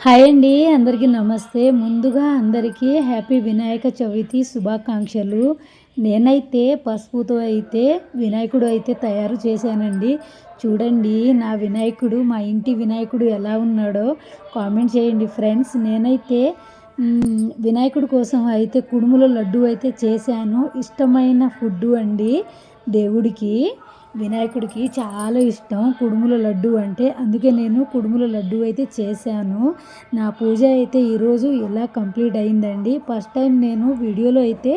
Hi అండి, అందరికీ నమస్తే. ముందుగా అందరికీ హ్యాపీ వినాయక చవితి శుభాకాంక్షలు. నేనైతే పసుపుతో అయితే వినాయకుడు అయితే తయారు చేశానండి. చూడండి నా వినాయకుడు, మా ఇంటి వినాయకుడు ఎలా ఉన్నాడో కామెంట్ చేయండి ఫ్రెండ్స్. నేనైతే వినాయకుడి కోసం అయితే కుడుముల లడ్డు అయితే చేశాను. ఇష్టమైన ఫుడ్డు అండి దేవుడికి. వినాయకుడికి చాలా ఇష్టం కుడుముల లడ్డు అంటే, అందుకే నేను కుడుముల లడ్డు అయితే చేశాను. నా పూజ అయితే ఈరోజు ఇలా కంప్లీట్ అయిందండి. ఫస్ట్ టైం నేను వీడియోలో అయితే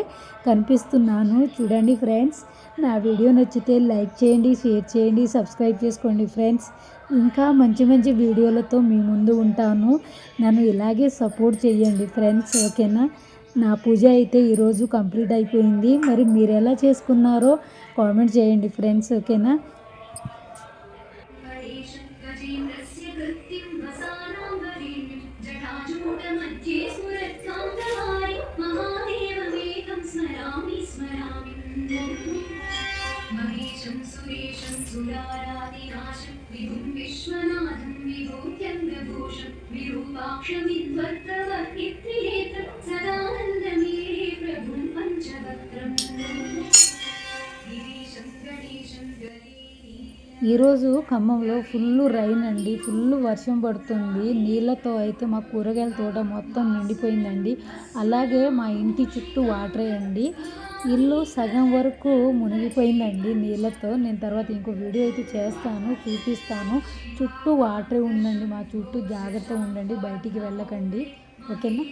కనిపిస్తున్నాను. చూడండి ఫ్రెండ్స్, నా వీడియో నచ్చితే లైక్ చేయండి, షేర్ చేయండి, సబ్స్క్రైబ్ చేసుకోండి ఫ్రెండ్స్. ఇంకా మంచి మంచి వీడియోలతో మీ ముందు ఉంటాను. నన్ను ఇలాగే సపోర్ట్ చేయండి ఫ్రెండ్స్, ఓకేనా. నా పూజ అయితే ఈరోజు కంప్లీట్ అయిపోయింది. మరి మీరు ఎలా చేసుకున్నారో కామెంట్ చేయండి ఫ్రెండ్స్, ఓకేనా. మహేశం సురేశం సురారాదినాశం విభుం విశ్వనాథం విభూత్యంగభూషం విరూపాక్షమిద్వర్తవర్ణిత్రినేత్రం సదానందమీరే ప్రభుం పంచవక్త్రం గిరీశం గణేశం గణే. ఈరోజు ఖమ్మంలో ఫుల్ రైన్ అండి, ఫుల్ వర్షం పడుతుంది. నీళ్ళతో అయితే మా కూరగాయల తోట మొత్తం నిండిపోయిందండి. అలాగే మా ఇంటి చుట్టూ వాటరే అండి. ఇల్లు సగం వరకు మునిగిపోయిందండి నీళ్ళతో. నేను తర్వాత ఇంకో వీడియో అయితే చేస్తాను, చూపిస్తాను. చుట్టూ వాటరే ఉందండి మా చుట్టూ. జాగ్రత్తగా ఉండండి, బయటికి వెళ్ళకండి, ఓకేనా.